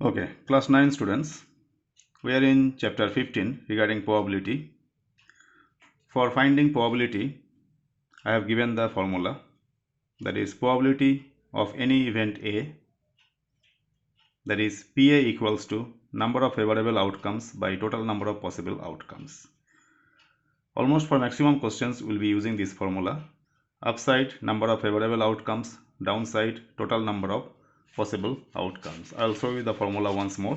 Okay, class 9 students, we are in chapter 15 regarding probability. For finding probability, I have given the formula, that is probability of any event A, that is PA equals to number of favorable outcomes by total number of possible outcomes. Almost for maximum questions we will be using this formula. Upside number of favorable outcomes, downside total number of possible outcomes. I will show you the formula once more.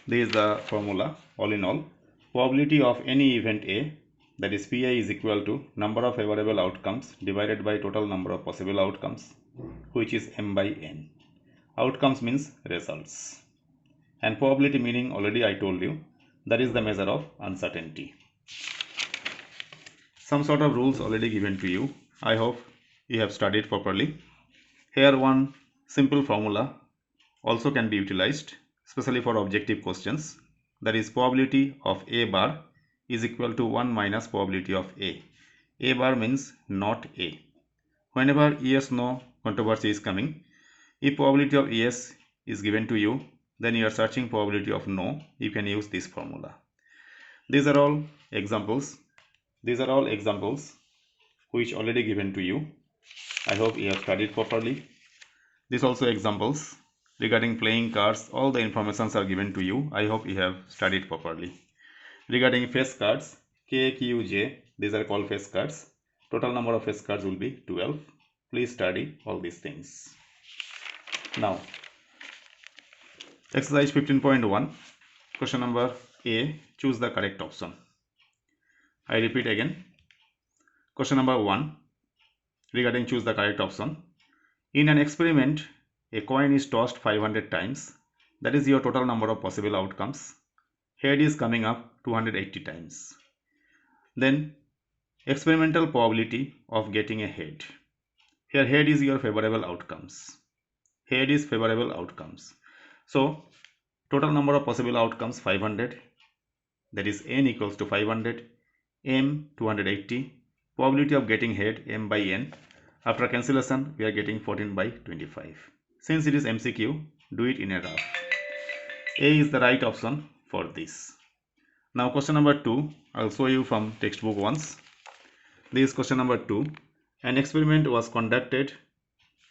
This is the formula. All in all, probability of any event A, that is PA, is equal to number of favorable outcomes divided by total number of possible outcomes, which is m by n. Outcomes means results, and probability meaning already I told you, that is the measure of uncertainty. Some sort of rules already given to you. I hope you have studied properly. Here one simple formula also can be utilized, especially for objective questions, that is probability of A bar is equal to 1 minus probability of A. A bar means not A. Whenever yes no controversy is coming, if probability of yes is given to you, then you are searching probability of no, you can use this formula. These are all examples. These are all examples which already given to you. I hope you have studied properly. These also examples regarding playing cards. All the informations are given to you. I hope you have studied properly. Regarding face cards, K, Q, J, these are called face cards. Total number of face cards will be 12. Please study all these things. Now, exercise 15.1, question number A, choose the correct option. I repeat again. Question number 1, regarding choose the correct option. In an experiment, a coin is tossed 500 times. That is your total number of possible outcomes. Head is coming up 280 times. Then experimental probability of getting a head. Here head is your favorable outcomes. Head is favorable outcomes. So total number of possible outcomes 500. That is n equals to 500. M 280. Probability of getting head m by n. After cancellation we are getting 14 by 25. Since it is MCQ, do it in a rough. A is the right option for this. Now question number 2, I will show you from textbook once. This is question number 2. An experiment was conducted.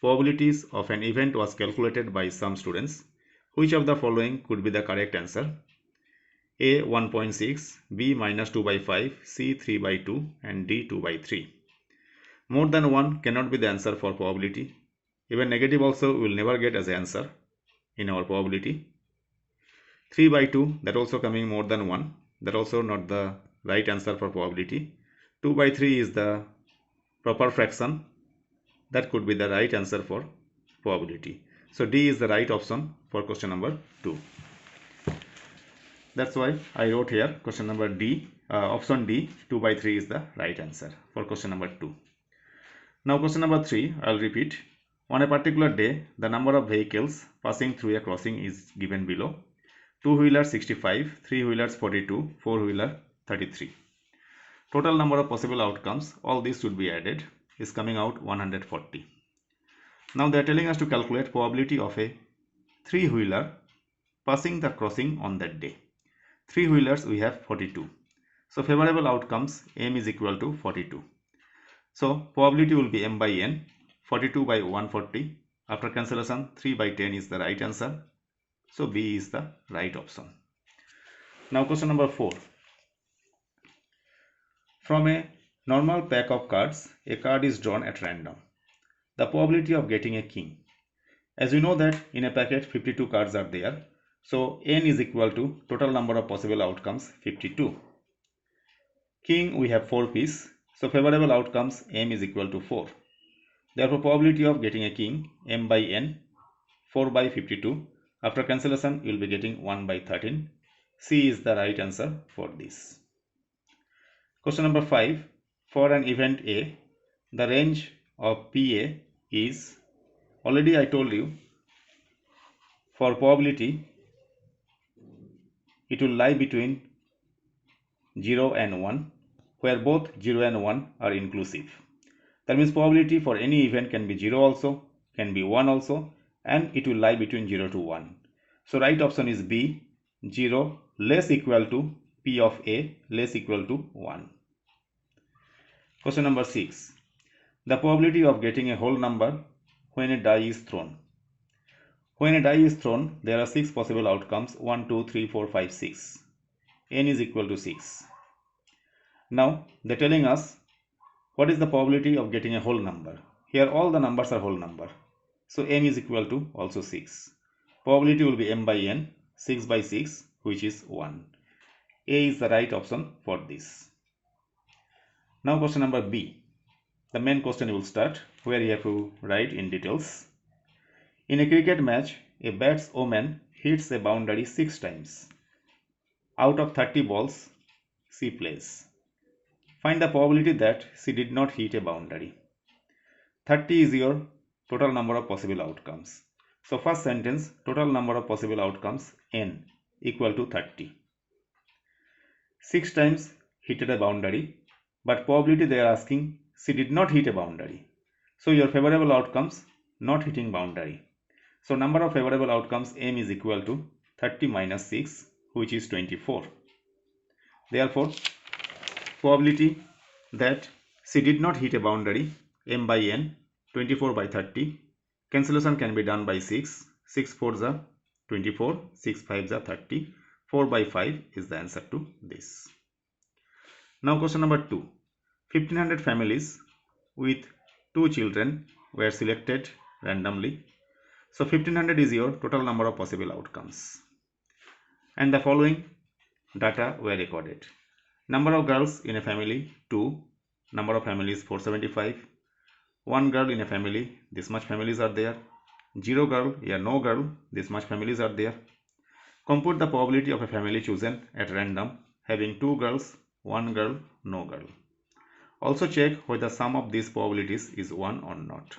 Probabilities of an event was calculated by some students. Which of the following could be the correct answer? A 1.6, B minus 2 by 5, C 3 by 2 and D 2 by 3. More than 1 cannot be the answer for probability. Even negative also we will never get as an answer in our probability. 3 by 2, that also coming more than 1, that also not the right answer for probability. 2 by 3 is the proper fraction, that could be the right answer for probability. So D is the right option for question number 2. That's why I wrote here question number D, option D, 2 by 3 is the right answer for question number 2. Now question number 3, I'll repeat. On a particular day, the number of vehicles passing through a crossing is given below. 2-wheeler 65, 3-wheelers 42, 4-wheeler 33. Total number of possible outcomes, all these should be added, is coming out 140. Now they are telling us to calculate probability of a 3-wheeler passing the crossing on that day. 3-wheelers we have 42. So favorable outcomes, m is equal to 42. So probability will be m by n, 42 by 140. After cancellation, 3 by 10 is the right answer. So B is the right option. Now question number 4. From a normal pack of cards, a card is drawn at random. The probability of getting a king. As we know that in a packet 52 cards are there. So n is equal to total number of possible outcomes 52. King we have 4 pieces. So favorable outcomes m is equal to 4. Therefore probability of getting a king m by n, 4 by 52. After cancellation you will be getting 1 by 13. C is the right answer for this. Question number 5. For an event A, the range of PA is, already I told you, for probability it will lie between 0 and 1, where both 0 and 1 are inclusive. That means probability for any event can be 0 also, can be 1 also, and it will lie between 0 to 1. So right option is B, 0 less equal to P of A less equal to 1. Question number 6. The probability of getting a whole number when a die is thrown. When a die is thrown, there are 6 possible outcomes: 1, 2, 3, 4, 5, 6. N is equal to 6. Now they're telling us what is the probability of getting a whole number. Here all the numbers are whole number. So m is equal to also 6. Probability will be m by n, 6 by 6, which is 1. A is the right option for this. Now question number B. The main question will start, where you have to write in details. In a cricket match, a batswoman hits a boundary 6 times. Out of 30 balls she plays. Find the probability that she did not hit a boundary. 30 is your total number of possible outcomes. So first sentence, total number of possible outcomes n equal to 30. 6 times hit a boundary, but probability they are asking she did not hit a boundary. So your favorable outcomes not hitting boundary. So number of favorable outcomes m is equal to 30 minus 6, which is 24. Therefore, probability that she did not hit a boundary, m by n, 24 by 30. Cancellation can be done by 6. 6 4s are 24, 6 5s are 30. 4 by 5 is the answer to this. Now question number 2. 1500 families with 2 children were selected randomly. So 1500 is your total number of possible outcomes. And the following data were recorded. Number of girls in a family 2. Number of families 475. 1 girl in a family, this much families are there. 0 girl, yeah, no girl, this much families are there. Compute the probability of a family chosen at random having 2 girls, 1 girl, no girl. Also check whether sum of these probabilities is 1 or not.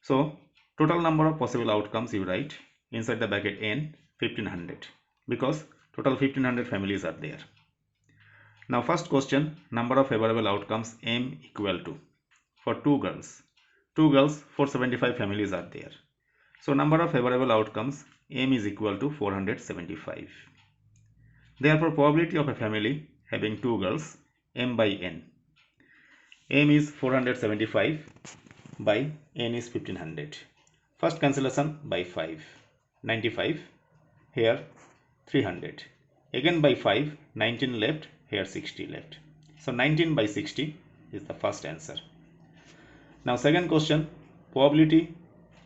So total number of possible outcomes you write inside the bracket n, 1500, because total 1500 families are there. Now first question, number of favorable outcomes m equal to, for 2 girls, 475 families are there. So number of favorable outcomes m is equal to 475. Therefore probability of a family having 2 girls, m by n. M is 475 by n is 1500. First cancellation by 5, 95, here 300. Again by 5, 19 left, here 60 left. So 19 by 60 is the first answer. Now second question, probability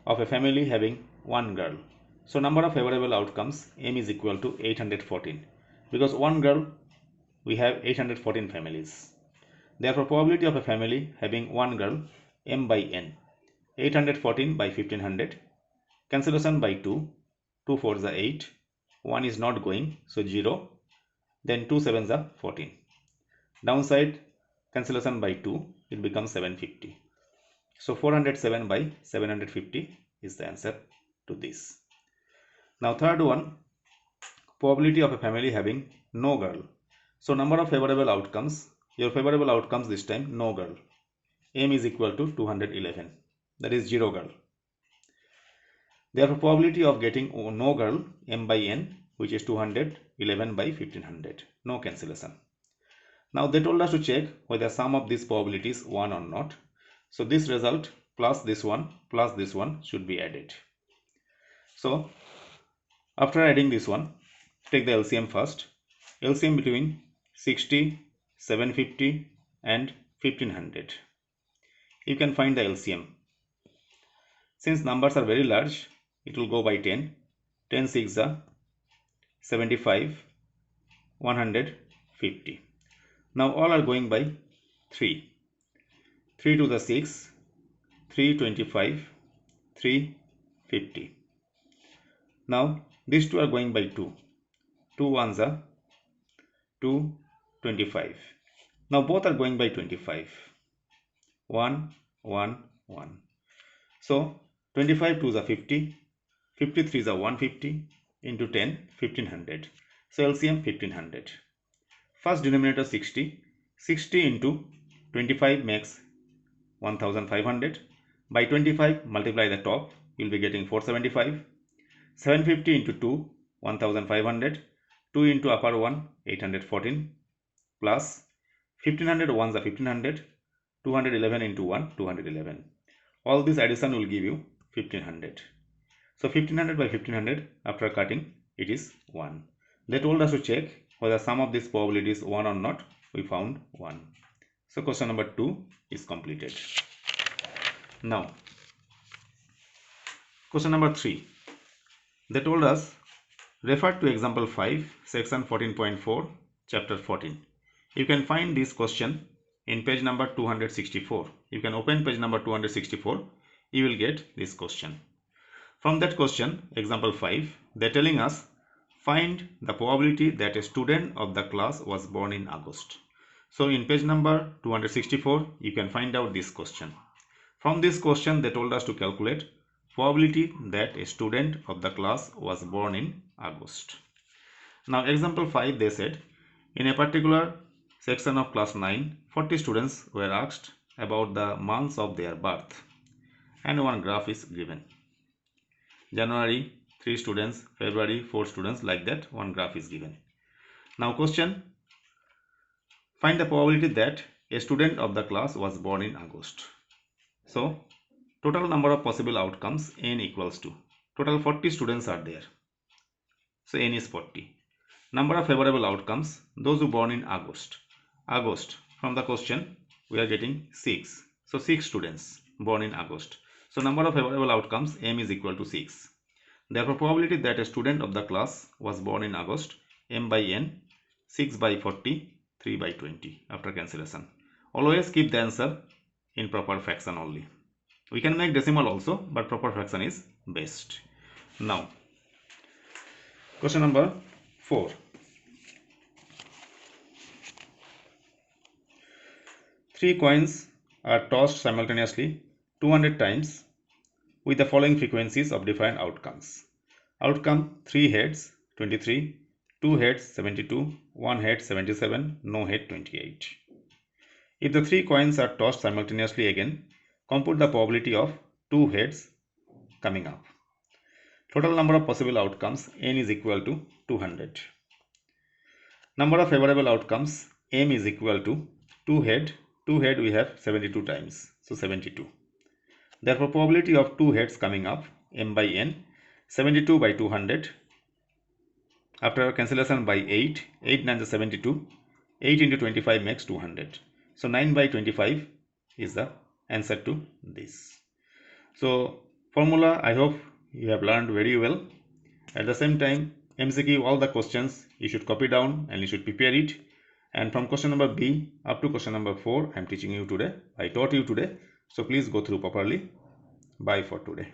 of a family having 1 girl. So number of favorable outcomes m is equal to 814, because 1 girl we have 814 families. Therefore probability of a family having 1 girl, m by n, 814 by 1500, cancellation by 2, 2 4s are 8, 1 is not going, so 0, then 2 7s are 14. Downside cancellation by 2, it becomes 750. So 407 by 750 is the answer to this. Now third one, probability of a family having no girl. So number of favorable outcomes, your favorable outcomes this time, no girl. M is equal to 211, that is 0 girl. Therefore probability of getting no girl, m by n, which is 211 by 1500, no cancellation. Now they told us to check whether sum of these probabilities 1 or not. So this result plus this one should be added. So after adding this one, take the LCM first. LCM between 60, 750 and 1500. You can find the LCM. Since numbers are very large, it will go by 10. 10 6 are 75, 150. Now all are going by 3. 3 to the 6, 325, 350. Now these two are going by 2. 2 ones are 225. Now both are going by 25. 1, 1, 1. So 25 2s are 50. 53s are 150 into 10, 1500. So LCM 1500. First denominator 60. 60 into 25 makes 1500. By 25 multiply the top, you will be getting 475. 750 into 2, 1500. 2 into upper 1, 814, plus 1500 ones are 1500. 211 into 1, 211. All this addition will give you 1500. So 1500 by 1500, after cutting, it is 1. They told us to check whether sum of this probability is 1 or not. We found 1. So question number 2 is completed. Now, question number 3. They told us, refer to example 5, section 14.4, chapter 14. You can find this question in page number 264. You can open page number 264. You will get this question. From that question, example 5, they are telling us, find the probability that a student of the class was born in August. So in page number 264, you can find out this question. From this question, they told us to calculate probability that a student of the class was born in August. Now example 5, they said, in a particular section of class 9, 40 students were asked about the months of their birth, and one graph is given. January 3 students, February 4 students, like that one graph is given. Now question, find the probability that a student of the class was born in August. So total number of possible outcomes, n equals to, total 40 students are there, so n is 40. Number of favorable outcomes, those who born in August. From the question we are getting 6, so 6 students born in August. So number of favorable outcomes, m is equal to 6. Therefore probability that a student of the class was born in August, m by n, 6 by 40, 3 by 20 after cancellation. Always keep the answer in proper fraction only. We can make decimal also, but proper fraction is best. Now question number 4. Three coins are tossed simultaneously 200 times with the following frequencies of different outcomes. Outcome 3 heads 23, 2 heads 72, 1 head 77, no head 28. If the 3 coins are tossed simultaneously again, compute the probability of 2 heads coming up. Total number of possible outcomes, n is equal to 200. Number of favorable outcomes, m is equal to 2 head we have 72 times, so 72. Therefore probability of 2 heads coming up, m by n, 72 by 200. After cancellation by 8 9 is 72, 8 into 25 makes 200. So 9 by 25 is the answer to this. So formula, I hope you have learned very well. At the same time, MCQ, all the questions you should copy down and you should prepare it. And from question number B up to question number 4, I am teaching you today. I taught you today. So please go through properly. Bye for today.